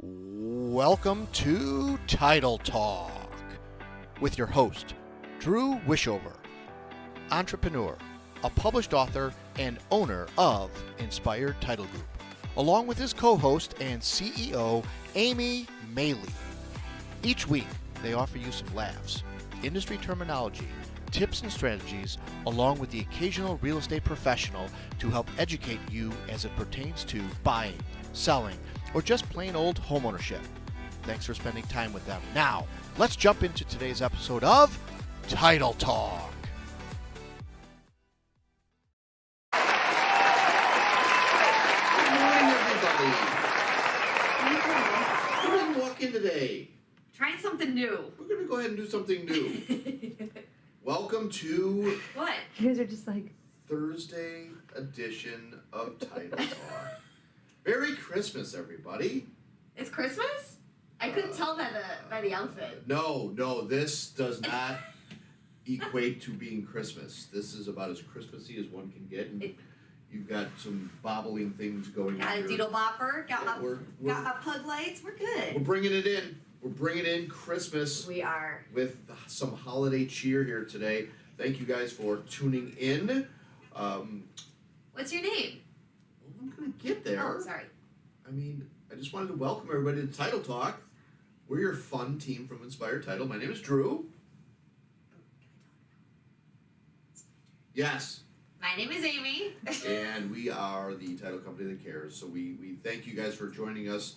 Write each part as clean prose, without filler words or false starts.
Welcome to Title Talk with your host, Drew Wishover, entrepreneur, a published author, and owner of Inspired Title Group, along with his co-host and CEO, Amy Maley. Each week, they offer you some laughs, industry terminology, tips and strategies, along with the occasional real estate professional to help educate you as it pertains to buying, selling, or just plain old homeownership. Thanks for spending time with them. Now, let's jump into today's episode of Title Talk. Good morning, everybody. We're going to walk in today. Trying something new. We're going to go ahead and do something new. Welcome to What? You guys are just like, Thursday edition of Title Talk. Merry Christmas, everybody. It's Christmas? I couldn't tell by the outfit. No, this does not equate to being Christmas. This is about as Christmassy as one can get. And you've got some bobbling things going Got on a here. doodle bopper. Got Yeah, my pug lights. We're We're good. bringing it in. We're bringing in Christmas We are. with some holiday cheer here today. Thank you guys for tuning in. What's your name? I'm going to get there. Oh, sorry. I mean, I just wanted to welcome everybody to Title Talk. We're your fun team from Inspired Title. My name is Drew. Yes. My name is Amy. And we are the title company that cares. So we thank you guys for joining us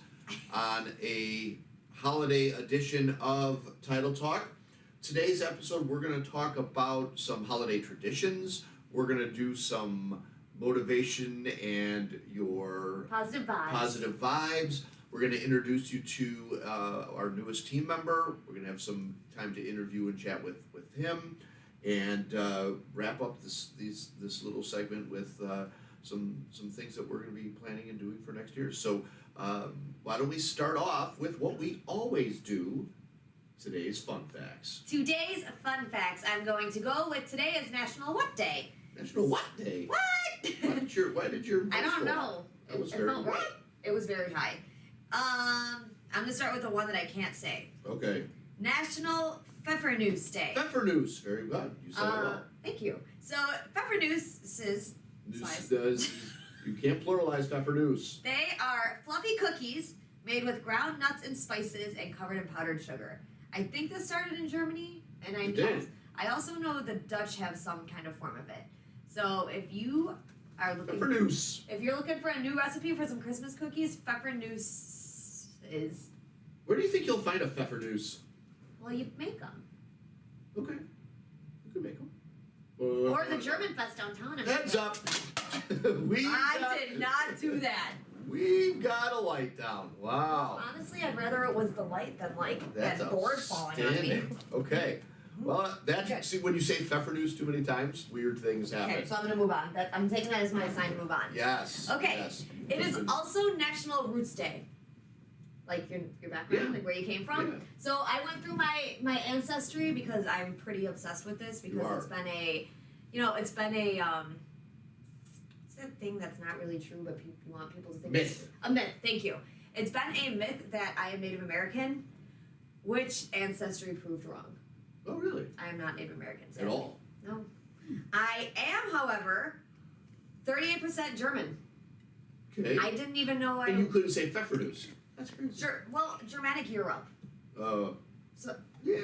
on a holiday edition of Title Talk. Today's episode, we're going to talk about some holiday traditions. We're going to do some motivation and your Positive vibes. positive vibes. We're going to introduce you to our newest team member. We're going to have some time to interview and chat with him, and wrap up this little segment with some things that we're going to be planning and doing for next year. So why don't we start off with what we always do? Today's fun facts. Today's fun facts. I'm going to go with today is National What Day? National What Day? What? Why did your I voice don't go up? know. That was It very felt right. It was very high. I'm gonna start with the one that I can't say. Okay. National Pfeffernuss Day. Pfeffernuss. Very good. You said it well. Thank you. So Pfeffernuss Noose does. You can't pluralize Pfeffernuss. they are fluffy cookies made with ground nuts and spices and covered in powdered sugar. I think this started in Germany, and It did. I also know the Dutch have some kind of form of it. So if you are looking Pfeffernuss. if you're looking for a new recipe for some Christmas cookies, Pfeffernuss is Where do you think you'll find a Pfeffernuss? well, you make them. Okay. You can make them. Or the German Fest downtown. Heads up. I did not do that. We've got a light down. Wow. Honestly, I'd rather it was the light than like That's that board falling on me. outstanding. Okay. Well, that's Okay. see when you say Pfeffernuss too many times, weird things happen. Okay, so I'm gonna move on. I'm taking that as my sign to move on. Yes. Okay. Yes. It is also National Roots Day. Like your background, Yeah. like where you came from. Yeah. So I went through my ancestry because I'm pretty obsessed with this because are. it's been a it's that thing that's not really true but you want people to think Myth. it's a myth. Thank you. It's been a myth that I am Native American, which ancestry proved wrong. Oh, really? I am not Native American. At sadly. all? No. I am, however, 38% German. Okay. I didn't even know And you couldn't say Pfeffernuss. That's crazy. Well, Germanic Europe. So Yeah.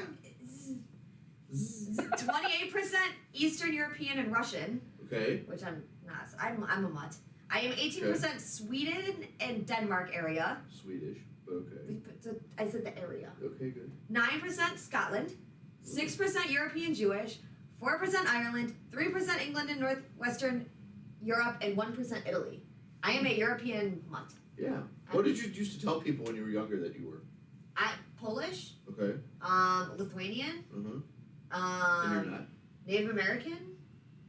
28% Eastern European and Russian, Okay. which I'm not. I'm a mutt. I am 18% Sweden and Denmark area. Swedish. Okay. I said the area. Okay, good. 9% Scotland, 6% European Jewish, 4% Ireland, 3% England and Northwestern Europe, and 1% Italy. I am a European mutt. Yeah. What did you used to tell people when you were younger that you were? Polish, Okay. Lithuanian, And you're not? Native American?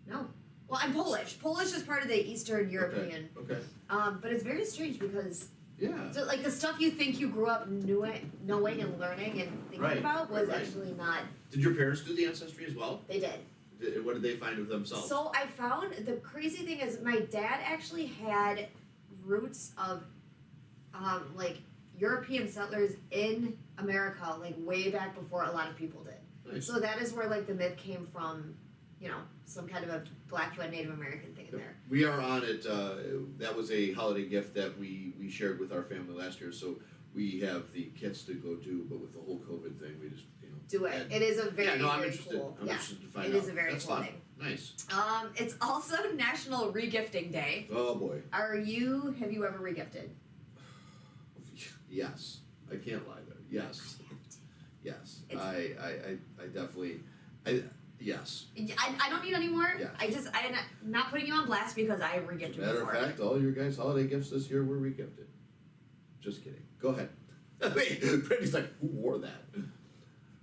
No. Well, I'm Polish. Polish is part of the Eastern European. Okay. But it's very strange because Yeah. so, like the stuff you think you grew up knowing and learning and thinking Right, about was right. actually not. Did your parents do the ancestry as well? They did. What did they find of themselves? So I found the crazy thing is my dad actually had roots of like European settlers in America, like way back before a lot of people did. Nice. So that is where like the myth came from, you know, some kind of a Blackfoot Native American thing in there. We are on it. That was a holiday gift that we shared with our family last year. So we have the kits to go do, but with the whole COVID thing, we just Do it. had- It is a very, yeah, no, I'm very interested. cool. I'm Yeah. interested to find It out. is a very That's cool fun. thing. Nice. It's also National Regifting Day. Oh boy. Have you ever regifted? Yes. I can't lie there. Yes. Yes. It's- I definitely. Yes. I don't need any more. Yeah. I'm not putting you on blast because I have As regifted a matter before. of fact, all your guys' holiday gifts this year were regifted. Just kidding. Go ahead. Wait, Brandy's like, who wore that?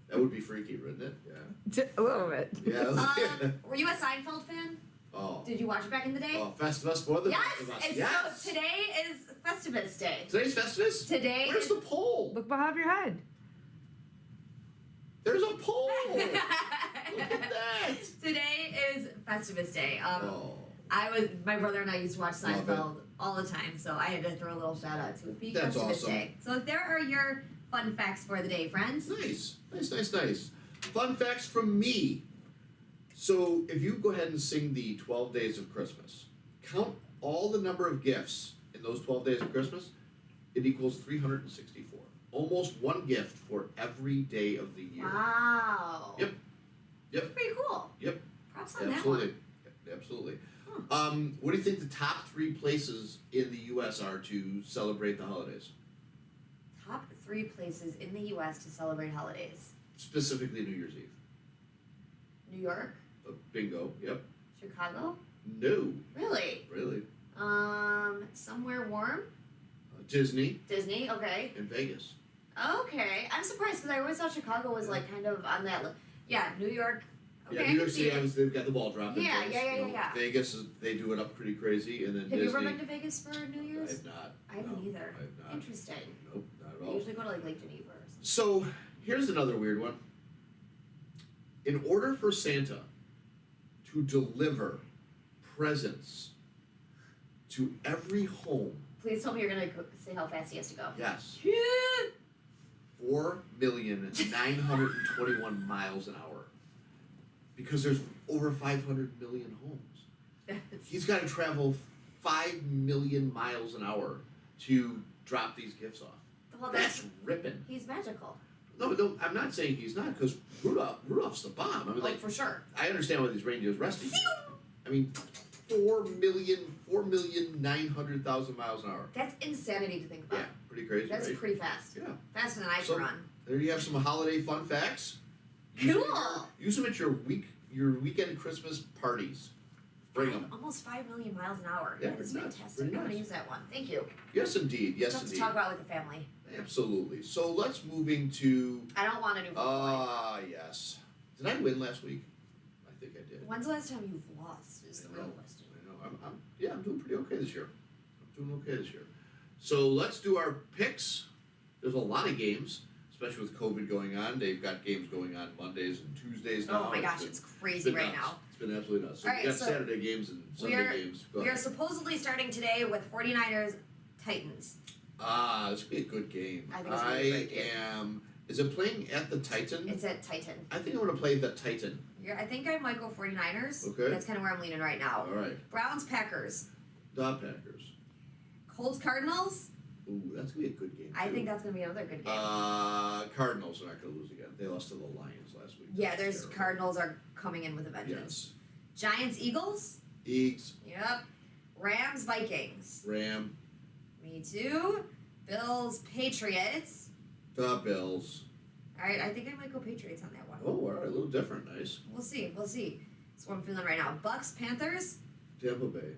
That would be freaky, wouldn't it? Yeah. A little bit. Yeah. Were you a Seinfeld fan? Oh. Did you watch it back in the day? Oh, Festivus for the yes. rest of us. And Yes. so today is Festivus Day. Today's Festivus? Today Where's is the pole? Look behind your head. There's a pole! Look at that! Today is Festivus Day. Oh. My brother and I used to watch Love Seinfeld all the time, so I had to throw a little shout out to it being That's Festivus awesome. Day. So there are your fun facts for the day, friends. Nice. Nice. Fun facts from me. So if you go ahead and sing the 12 Days of Christmas, count all the number of gifts in those 12 days of Christmas, it equals 364. Almost one gift for every day of the year. Wow. Yep. That's pretty cool. Yep. Props on Absolutely. Absolutely. What do you think the top 3 places in the U.S. are to celebrate the holidays? that one. Top 3 places in the U.S. to celebrate holidays. Specifically New Year's Eve. New York, Bingo. Yep. Chicago. No. Really? Really. Somewhere warm. Disney Disney. Okay. and Vegas. Okay. I'm surprised because I always thought Chicago was like kind of on that. Yeah. New York. Okay. Yeah, I New can York see City, it. obviously, they've got the ball drop in Yeah, place, yeah, you know. yeah. Vegas, they do it up pretty crazy, and then Have Disney. you ever been to Vegas for New I Year's? have not. I haven't No, either. I have not. Interesting. Nope, not at I all. usually go to like Lake Geneva or something. So, here's another weird one. In order for Santa to deliver presents to every home, Please tell me you're gonna say how fast he has to go. yes, 4,921 miles an hour. Because there's over 500 million homes. He's got to travel 5 million miles an hour to drop these gifts off. Well, That's ripping. he's magical. No, I'm not saying he's not, because Rudolph's the bomb. I mean, Like like, for sure. I understand why these reindeers resting. I mean, 4,900,000 miles an hour. That's insanity to think about. Yeah, pretty crazy, That's right? pretty fast. Yeah. Faster than I So- can run. There you have some holiday fun facts. Cool. Use them at your weekend Christmas parties. Bring them. Almost 5 million miles an hour. Yeah, That is pretty nuts. fantastic. Pretty I'm gonna nice. use that one. Thank you. Yes, indeed. Yes, Stuff to indeed. talk about with the family. Absolutely. So let's move into. I don't want to do football. Yes. Did I win last week? I think I did. When's the last time you've lost? Is the I real know. question. I know. I'm doing pretty okay this year. So let's do our picks. There's a lot of games, especially with COVID going on. They've got games going on Mondays and Tuesdays now. Oh my gosh, been- it's crazy been right nuts. now. It's been absolutely nuts. So All we right, got so Saturday games and Sunday games. Go We are ahead. supposedly starting today with 49ers Titans. This could be a good game. I think it's gonna be a great game. am. Is it playing at the Titan? It's at Titan. I think I'm going to play the Titan. I think I might go 49ers. Okay. That's kind of where I'm leaning right now. All right. Browns Packers. The Packers. Colts Cardinals. Ooh, that's going to be a good game. I too. think that's going to be another good game. Cardinals are not going to lose again. They lost to the Lions last week. Yeah, That's there's terrible. Cardinals are coming in with a vengeance. Yes. Giants Eagles. Eagles, Yep. Rams Vikings. Ram, Me too. Bills Patriots. the Bills. All right, I think I might go Patriots on that one. Oh, all right, a little different. Nice. We'll see. That's what I'm feeling right now. Bucks Panthers. Tampa Bay.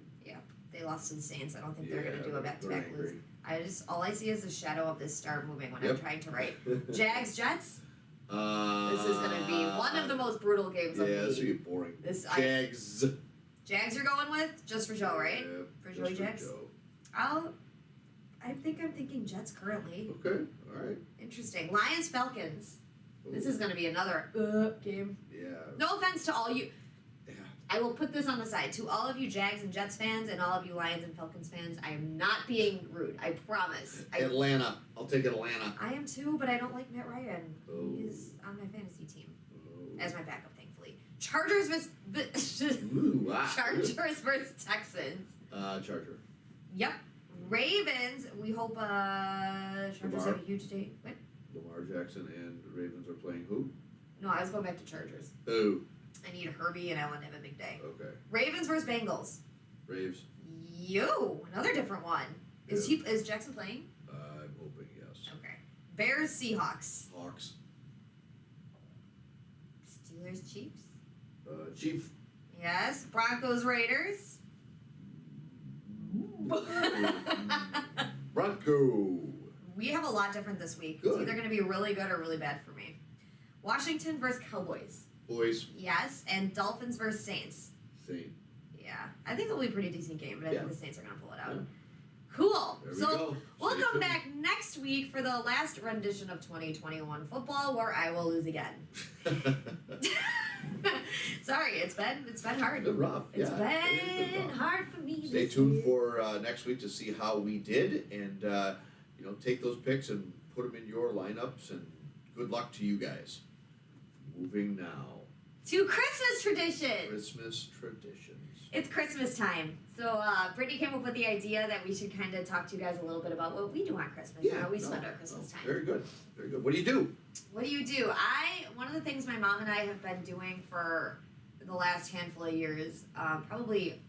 They lost to the Saints. I don't think they're Yeah, gonna do a back-to-back they're lose. All I see is the shadow of this star moving when I'm Yep. trying to write. Jags Jets. This This is gonna be one of the most brutal games Yeah, of the this would league. be boring. Jags you're going with just for Joe, right? Yeah, For just Joey Jags. Joe. I think I'm thinking Jets currently. Okay, all right. Interesting. Lions Falcons. This Ooh, is gonna be another game. Yeah. No offense to all you. Yeah. I will put this on the side. To all of you Jags and Jets fans and all of you Lions and Falcons fans, I am not being rude. I promise. Atlanta. I'll take Atlanta. I am too, but I don't like Matt Ryan. Oh. He's on my fantasy team Oh. as my backup, thankfully. Chargers versus Ooh, wow. Chargers versus Texans. Charger. Yep. Ravens. We hope Chargers Lamar. have a huge day. What? Lamar Jackson and the Ravens are playing who? No, I was going back to Chargers. Oh, I need Herbie and Allen to have a big day. okay. Ravens versus Bengals. Braves. Another different one. Is Jackson playing? I'm hoping yes. Okay. Bears Seahawks. Hawks. Steelers Chiefs. Chief. Yes. Broncos Raiders. Bronco. We have a lot different this week. Good. It's either going to be really good or really bad for me. Washington versus Cowboys. Boys. Yes. And Dolphins versus Saints. Saint. Yeah. I think it'll be a pretty decent game, but I Yeah. think the Saints are going to pull it out. Yeah. Cool. There we So go. we'll Stay come tuned. back next week for the last rendition of 2021 football where I will lose again. Sorry, it's been hard. Been rough. It's Yeah, it has been rough. hard for me. Stay this tuned year. for next week to see how we did, and take those picks and put them in your lineups. And good luck to you guys. Moving now, to Christmas traditions. Christmas traditions. It's Christmas time, so Brittany came up with the idea that we should kind of talk to you guys a little bit about what we do on Christmas and how we spend our Christmas time. Very good, very good. What do you do? What do? One of the things my mom and I have been doing for the last handful of years, probably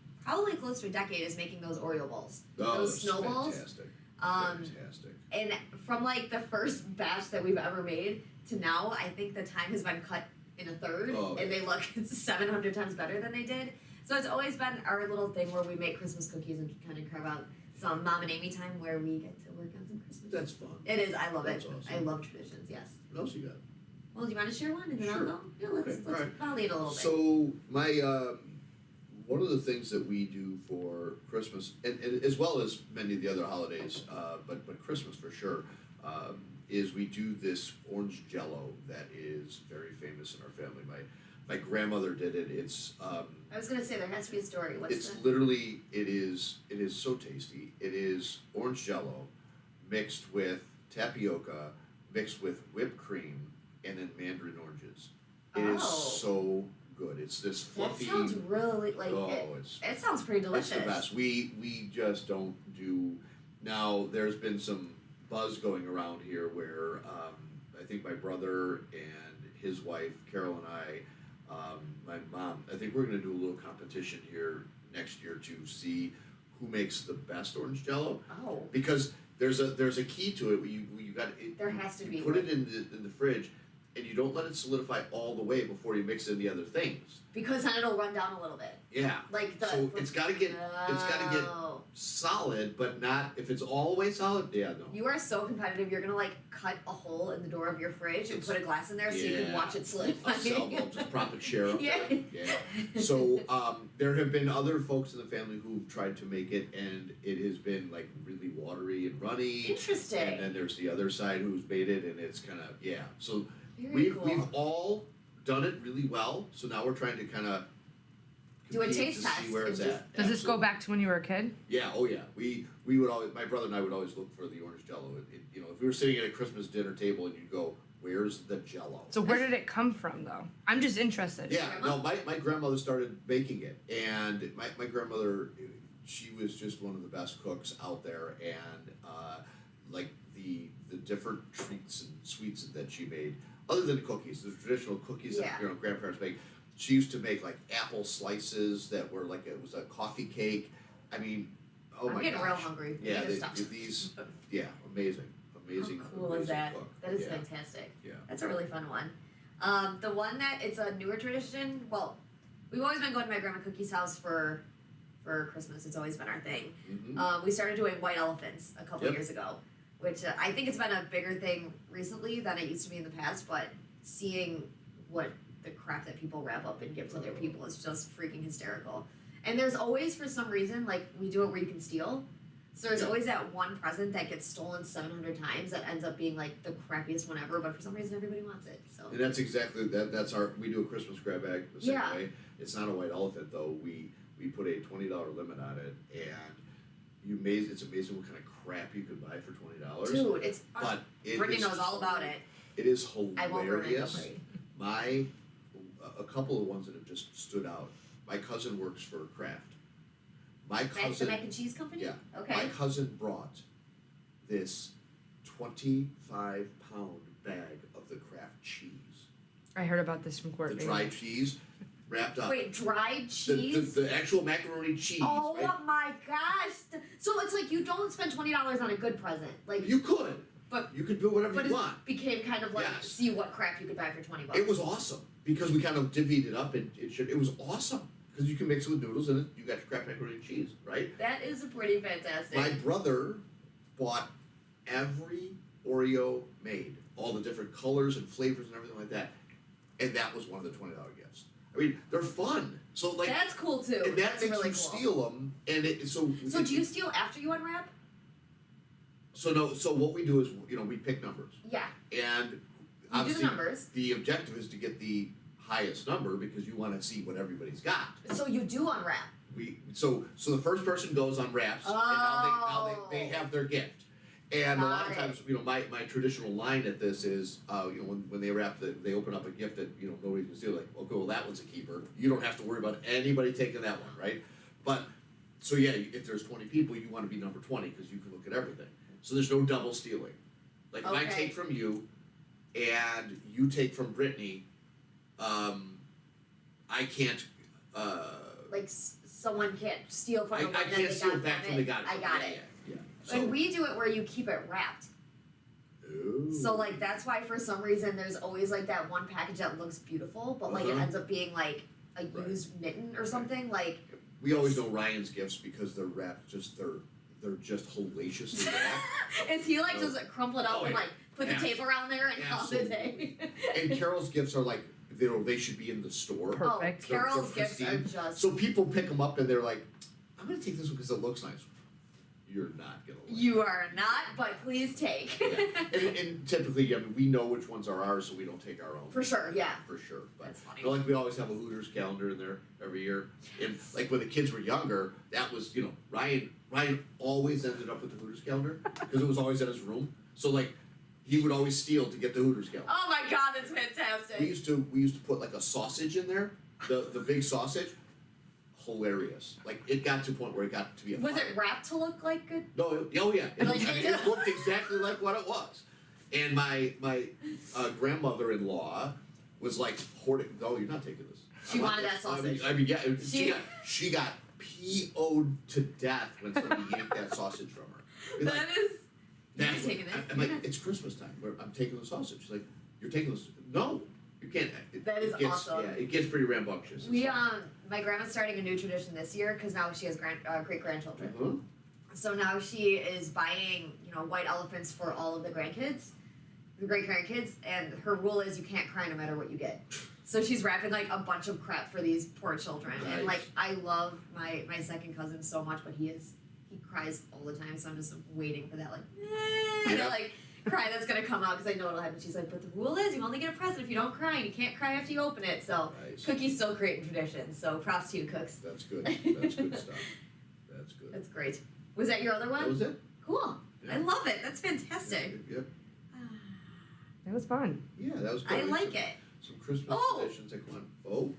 close to a decade, is making those Oreo balls. Oh, Those that's snowballs. Fantastic. Fantastic. And from like the first batch that we've ever made to now, I think the time has been cut in a third, Oh, and they look 700 times better than they did. So it's always been our little thing where we make Christmas cookies and kind of carve out some Mom and Amy time where we get to work on some Christmas. That's fun. It is. I love That's it. awesome. I love traditions. Yes. What else you got? Well, do you want to share one and then Sure. I'll go? Yeah, let's Okay, all right. I'll lead a little bit. So my one of the things that we do for Christmas, and as well as many of the other holidays, but Christmas for sure, is we do this orange Jello that is very famous in our family. My grandmother did it. It's I was gonna say there has to be a story. What's it's the? literally it is so tasty. It is orange Jello mixed with tapioca, mixed with whipped cream, and then mandarin oranges. It is Oh. so good. It's this That fluffy. sounds really like oh, it sounds pretty delicious. it's the best. We just don't do. Now there's been some buzz going around here where I think my brother and his wife Carol and my mom. I think we're gonna do a little competition here next year to see who makes the best orange Jello, Oh, because there's a key to it. Where you got it. there has to you be. put it in the fridge, and you don't let it solidify all the way before you mix in the other things. Because then it'll run down a little bit. Yeah. Like the. So it's gotta get Oh. solid, but not if it's all the way solid. Yeah, no. You are so competitive. You're gonna like cut a hole in the door of your fridge and It's- put a glass in there so you can yeah. watch it solidify. I'll just prop and share up Yeah. there. Yeah. So there have been other folks in the family who've tried to make it, and it has been like really watery and runny. Interesting. And then there's the other side who's made it, and it's kind of So Very cool. we've all done it really well. So now we're trying to kind of Do a taste test see where and it's just- at. Does this go Absolutely. back to when you were a kid? Yeah, oh yeah. We would always, my brother and I would always look for the orange Jello. If we were sitting at a Christmas dinner table and you'd go, "Where's the Jello?" So where did it come from, though? I'm just interested. Yeah, no, my grandmother started making it, and my grandmother, she was just one of the best cooks out there, and like the different treats and sweets that she made, other than the cookies, the traditional cookies Yeah. that grandparents make. She used to make like apple slices that were like it was a coffee cake. I mean, oh I'm my getting gosh. real hungry. We Yeah, need to stop. these, amazing, amazing. How cool amazing is that? Cook. That is yeah. fantastic. Yeah. That's a really fun one. The one that it's a newer tradition. Well, we've always been going to my grandma Cookie's house for Christmas. It's always been our thing. Mm-hmm. We started doing white elephants a couple Yep. years ago, which I think it's been a bigger thing recently than it used to be in the past. But seeing what the crap that people wrap up and give to other people is just freaking hysterical. And there's always, for some reason, like we do it where you can steal. So there's Yeah. always that one present that gets stolen 700 times that ends up being like the crappiest one ever, but for some reason everybody wants it. So And that's exactly that. That's we do a Christmas grab bag the same Yeah. way. It's not a white elephant though. We put a $20 limit on it, and it's amazing what kind of crap you could buy for $20. dude, it's But it Brittany is knows all about it. It is I won't ruin it, don't hilarious. worry. A couple of ones that have just stood out. My cousin works for Kraft. My The cousin, mac and cheese company? yeah. Okay. My cousin brought this 25-pound bag of the Kraft cheese. I heard about this from The Courtney. dried cheese wrapped up. Wait, dried The, cheese? the actual macaroni cheese. Oh right? my gosh! So it's like you don't spend $20 on a good present, like, You could. But- you could do whatever but you it want. became kind of like Yes. see what crap you could buy for $20. It was awesome because we kind of divvied it up, and it was awesome because you can mix it with noodles and you got your Kraft macaroni and cheese, right? That is pretty fantastic. My brother bought every Oreo made, all the different colors and flavors and everything like that, and that was one of the $20 gifts. I mean, they're fun. So like, That's cool too. and that That's makes really you cool. steal them, and So do you steal after you unwrap? So no. So what we do is, we pick numbers, Yeah. and You do obviously the numbers. the objective is to get the highest number because you want to see what everybody's got. So you do unwrap. So the first person goes on wraps, and now they have their gift. And a lot of Got times, my traditional line at this is, when they wrap they open up a gift that nobody can steal. Like, okay, well that one's a keeper. You don't have to worry about anybody taking that one, right? But so yeah, if there's 20 people, you want to be number 20 because you can look at everything. So there's no double stealing. Like if I Okay. take from you, and you take from Brittany, I can't. Like someone can't steal from I the one that can't they steal got back from the guy. I got it. Yeah. And we do it where you keep it wrapped. Ooh. So like that's why for some reason there's always like that one package that looks beautiful, but like it Uh-huh. ends up being like a Right. used mitten or something. Like We always know Ryan's gifts because they're wrapped they're just hellaciously wrapped. is he like Oh. just crumple it up Oh, and yeah. like put the tape around there and call it a day? And Carol's gifts are like they should be in the store. Perfect. Oh, Carol's They're gifts are pristine. just So people pick them up and they're like, I'm gonna take this one because it looks nice. You're not gonna. Like you are not, but please take. it. And typically, we know which ones are ours, so we don't take our own. For sure, yeah. For sure, but That's funny. like we always have a Hooters calendar in there every year. And like when the kids were younger, that was Ryan always ended up with the Hooters calendar because it was always in his room. So like he would always steal to get the Hooters calendar. Oh my god, that's fantastic. We used to put like a sausage in there, the big sausage. Hilarious. Like it got to a point where it got to be a Was fire. it wrapped to look like good? No, oh yeah. It, Like- it looked exactly like what it was. And my grandmother-in-law was like hoarding. No, you're not taking this. She I want wanted this. that sausage. I mean, yeah. She- She got PO'd to death when somebody yanked that sausage from her. Be like, That is. "That's You're taking what-" this? I'm like, it's Christmas time. I'm taking the sausage. She's like, you're taking this? No, you can't. That is it gets, awesome. Yeah, it gets pretty rambunctious. We my grandma's starting a new tradition this year because now she has great grandchildren. Uh-huh. So now she is buying white elephants for all of the grandkids, the great grandkids, and her rule is you can't cry no matter what you get. So she's wrapping like a bunch of crap for these poor children, and like I love my second cousin so much, but he cries all the time, so I'm just waiting for that Yeah. like cry that's gonna come out because I know it'll happen. She's like, but the rule is you only get a present if you don't cry, and you can't cry after you open it. So Nice. Cookie's still creating traditions. So props to you, cooks. That's good. That's good stuff. That's good. That's great. Was that your other one? That was it. Cool. Yeah. I love it. That's fantastic. Yep. It was fun. Yeah, that was good. I like it. Some Christmas Oh! traditions that go on. Oh,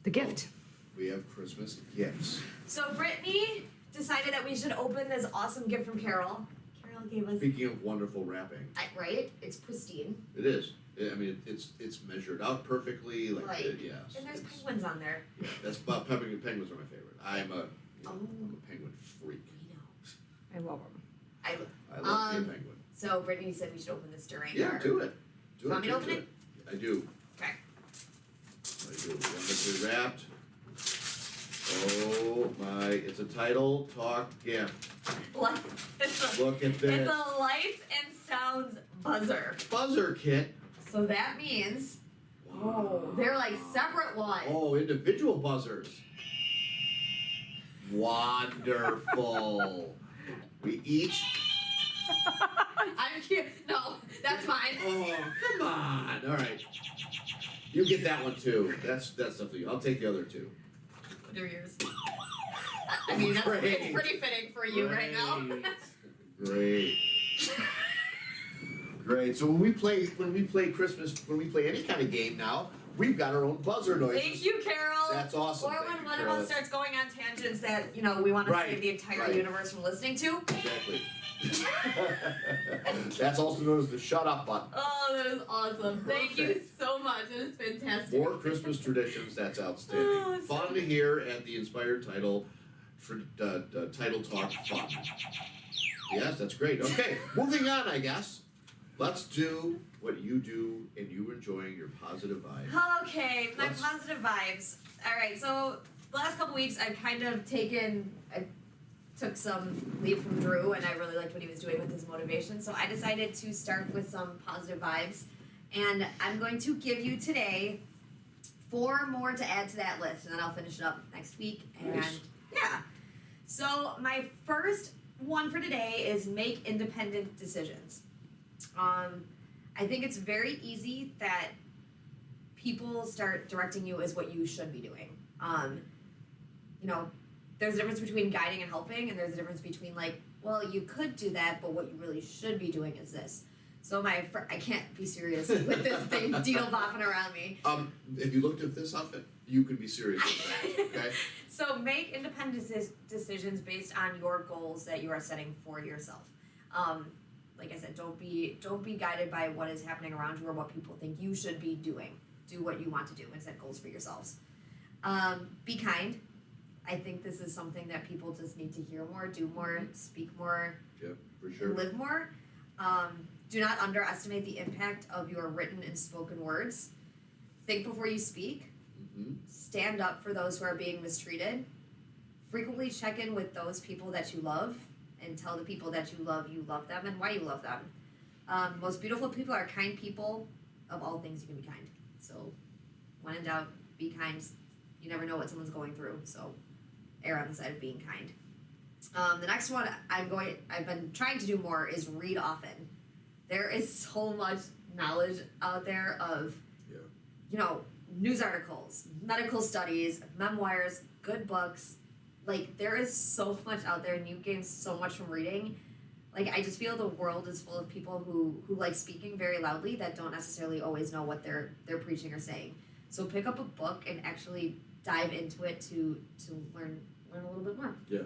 The gift. we have Christmas gifts. So Brittany decided that we should open this awesome gift from Carol. Carol gave us Speaking of wonderful wrapping, right. It's pristine, it is. I mean, it's measured out perfectly. Like Right. yes. and there's it's- penguins on there. Yeah, that's penguins are my favorite. I'm a Oh. I'm a penguin freak. We know. I love them. I love being a penguin. So Brittany said we should open this during Yeah, our. do it. Do You want me to open it. I do. Okay. I do. One that's wrapped. Oh my! It's a title talk gift. It's Look at a this lights and sounds buzzer. buzzer kit. So that means they're like separate ones. Oh, individual buzzers. Wonderful. We each. I'm cute. No, that's mine. Oh, come on! All right, you get that one too. That's something. I'll take the other two. They're yours. I mean, that's Great. it's pretty fitting for you right now. Great. Great. So when we play Christmas, when we play any kind of game now, we've got our own buzzer noises. Thank you, Carol. That's awesome. Or Thank when you, one Carol. of us starts going on tangents that, you know, we want to Right, save the entire right. universe from listening to. Exactly. That's also known as the shut up button. Oh, that is awesome. Thank you Perfect. so much. That is fantastic. More Christmas traditions. That's outstanding. Oh, it's Fun to hear at the Inspired Title for Title Talk Fun. Yes, that's great. Okay, moving on. I guess let's do what you do and you enjoying your positive vibe. Okay, my Let's- positive vibes. All right, so the last couple weeks I've kind of I took some leave from Drew, and I really liked what he was doing with his motivation. So I decided to start with some positive vibes, and I'm going to give you today 4 more to add to that list, and then I'll finish it up next week. And Nice. yeah, so my first one for today is make independent decisions. I think it's very easy that people start directing you as what you should be doing. You know, there's a difference between guiding and helping, and there's a difference between like, well, you could do that, but what you really should be doing is this. So I can't be serious with this thing deal bopping around me. If you looked at this outfit, you could be serious with that. Okay. So make independent decisions based on your goals that you are setting for yourself. Like I said, don't be guided by what is happening around you or what people think you should be doing. Do what you want to do and set goals for yourselves. Be kind. I think this is something that people just need to hear more, do more, speak more, Yep, for and sure. live more. Do not underestimate the impact of your written and spoken words. Think before you speak. Mm-hmm. Stand up for those who are being mistreated. Frequently check in with those people that you love and tell the people that you love them and why you love them. Most beautiful people are kind people. Of all things, you can be kind. So, when in doubt, be kind. You never know what someone's going through, so err on the side of being kind. The next one I've been trying to do more is read often. There is so much knowledge out there of, you know, news articles, medical studies, memoirs, good books. Like, there is so much out there, and you gain so much from reading. Like, I just feel the world is full of people who like speaking very loudly that don't necessarily always know what they're preaching or saying. So pick up a book and actually dive into it to learn a little bit more. Yeah.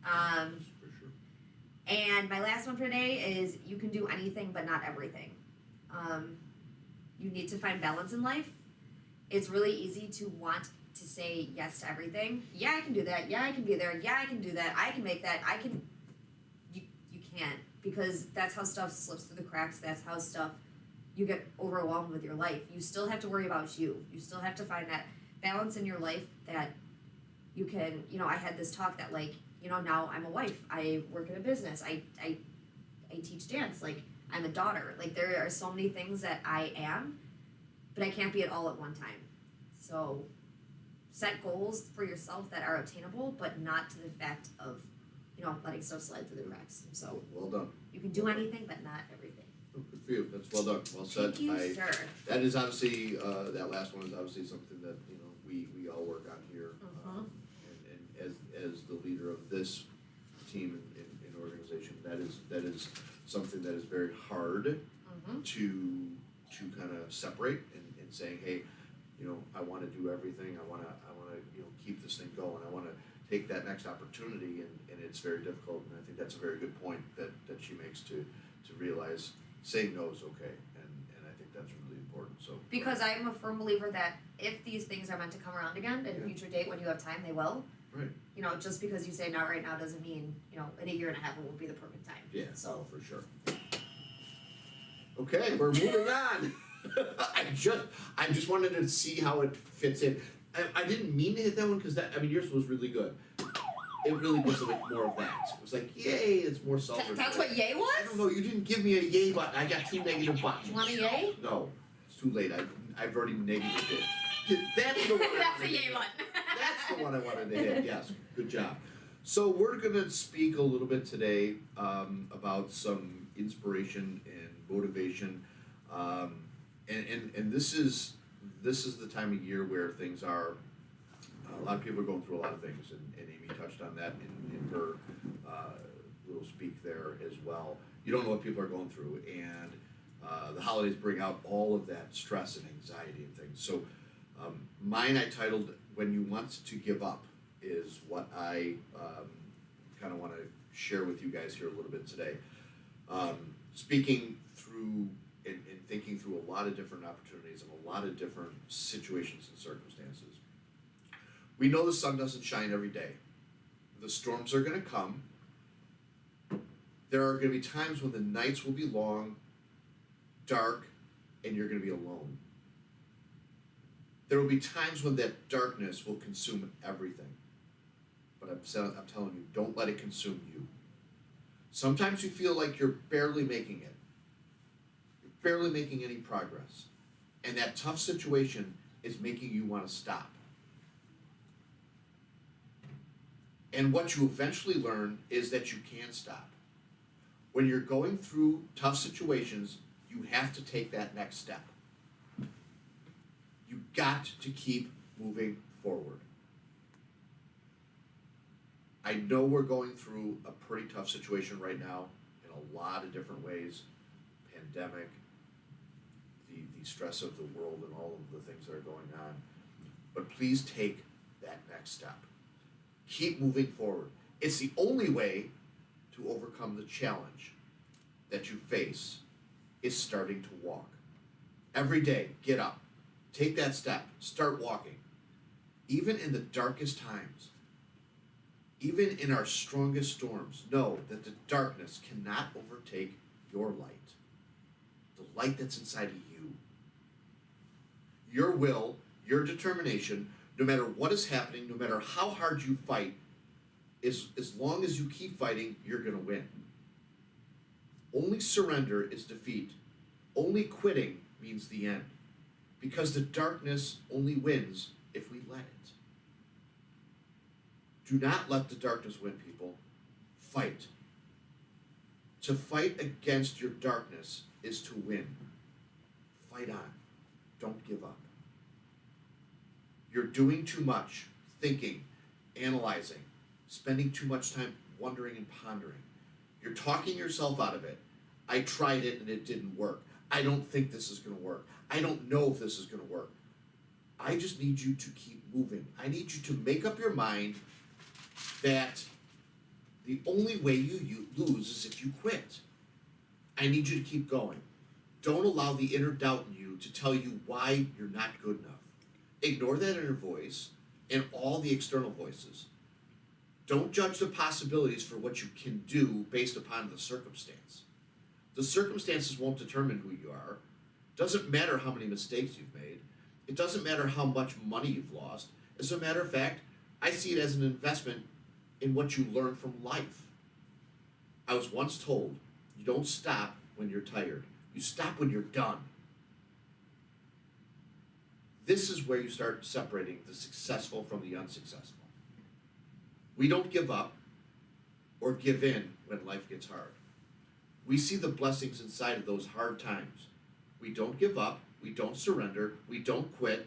For sure. And my last one for today is you can do anything but not everything. You need to find balance in life. It's really easy to want to say yes to everything. Yeah, I can do that. Yeah, I can be there. Yeah, I can do that. I can make that. You can't, because that's how stuff slips through the cracks. That's how you get overwhelmed with your life. You still have to worry about you. You still have to find that balance in your life that you can, you know, I had this talk that like, you know, now I'm a wife. I work in a business. I teach dance. Like, I'm a daughter. Like, there are so many things that I am, but I can't be it all at one time. So set goals for yourself that are obtainable, but not to the fact of, you know, letting stuff slide through the cracks. So Well done. you can do anything, but not everything. Oh, good for you. That's well done. Well said. Thank you, sir. That is obviously that last one is obviously something that we all work on here, Mhm. and as the leader of this team and organization, that is something that is very hard Mm-hmm. to kind of separate and saying, hey, I want to do everything. I want to keep this thing going. I want to take that next opportunity, and it's very difficult. And I think that's a very good point that she makes to realize saying no is okay, and I think that's really important. So Because I'm a firm believer that if these things are meant to come around again at a Yeah. future date when you have time, they will. Right. You know, just because you say not right now doesn't mean, you know, in a year and a half it will be the perfect time. Yeah, So for sure. Okay, we're moving on. I just wanted to see how it fits in. I didn't mean to hit that one because yours was really good. It really was like more of that. It was like, yay, it's more self. that's what yay I was? don't know. You didn't give me a yay button. I got 2 negative buttons. You want a yay? No, it's too late. I've already negatived it. That's the one. I That's a wanted to yay hit. one. That's the one I wanted to hit. Yes, good job. So we're going to speak a little bit today about some inspiration and motivation, and this is the time of year where things are. A lot of people are going through a lot of things, and Amy touched on that in her little speak there as well. You don't know what people are going through, and the holidays bring out all of that stress and anxiety and things. So mine I titled "When You Want to Give Up" is what I kind of want to share with you guys here a little bit today. Speaking through and thinking through a lot of different opportunities and a lot of different situations and circumstances. We know the sun doesn't shine every day. The storms are going to come. There are going to be times when the nights will be long, dark, and you're going to be alone. There will be times when that darkness will consume everything. But I'm telling you, don't let it consume you. Sometimes you feel like you're barely making it. You're barely making any progress. And that tough situation is making you want to stop. And what you eventually learn is that you can stop. When you're going through tough situations, you have to take that next step. You got to keep moving forward. I know we're going through a pretty tough situation right now in a lot of different ways. Pandemic, the stress of the world and all of the things that are going on. But please take that next step. Keep moving forward. It's the only way to overcome the challenge that you face is starting to walk. Every day, get up. Take that step. Start walking. Even in the darkest times, even in our strongest storms, know that the darkness cannot overtake your light. The light that's inside of you. Your will, your determination, no matter what is happening, no matter how hard you fight, as long as you keep fighting, you're going to win. Only surrender is defeat. Only quitting means the end. Because the darkness only wins if we let it. Do not let the darkness win, people. Fight. To fight against your darkness is to win. Fight on. Don't give up. You're doing too much, thinking, analyzing, spending too much time wondering and pondering. You're talking yourself out of it. I tried it and it didn't work. I don't think this is going to work. I don't know if this is going to work. I just need you to keep moving. I need you to make up your mind that the only way you lose is if you quit. I need you to keep going. Don't allow the inner doubt in you to tell you why you're not good enough. Ignore that inner voice and all the external voices. Don't judge the possibilities for what you can do based upon the circumstance. The circumstances won't determine who you are. Doesn't matter how many mistakes you've made. It doesn't matter how much money you've lost. As a matter of fact, I see it as an investment in what you learn from life. I was once told, you don't stop when you're tired. You stop when you're done. This is where you start separating the successful from the unsuccessful. We don't give up or give in when life gets hard. We see the blessings inside of those hard times. We don't give up. We don't surrender. We don't quit.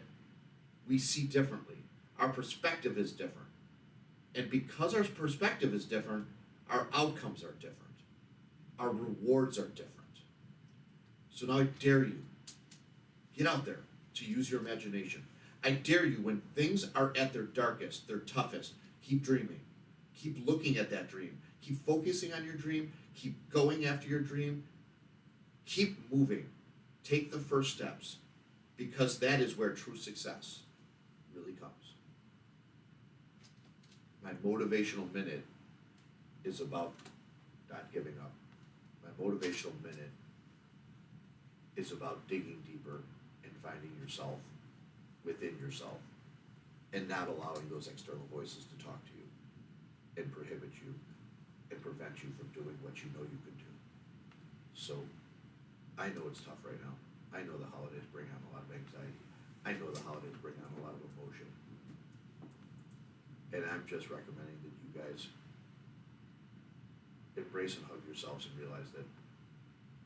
We see differently. Our perspective is different. And because our perspective is different, our outcomes are different. Our rewards are different. So now I dare you, get out there to use your imagination. I dare you, when things are at their darkest, their toughest, keep dreaming. Keep looking at that dream. Keep focusing on your dream. Keep going after your dream. Keep moving. Take the first steps, because that is where true success really comes. My motivational minute is about not giving up. My motivational minute is about digging deeper and finding yourself within yourself and not allowing those external voices to talk to you and prohibit you and prevent you from doing what you know you can do. So I know it's tough right now. I know the holidays bring on a lot of anxiety. I know the holidays bring on a lot of emotion. And I'm just recommending that you guys embrace and hug yourselves and realize that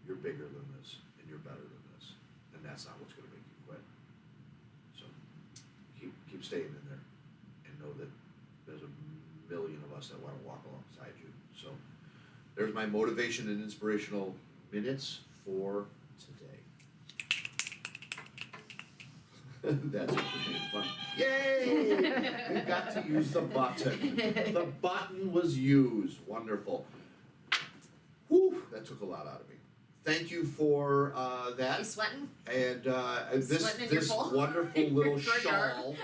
you're bigger than this and you're better than this, and that's not what's going to make you quit. So keep staying in there, and know that there's a million of us that want to walk alongside you. So there's my motivation and inspirational minutes for today. That's what fun. Yay! We got to use the button. The button was used. Wonderful. Whew, that took a lot out of me. Thank you for that. You sweating? And Sweating in your this bowl? wonderful little Front yard? shawl,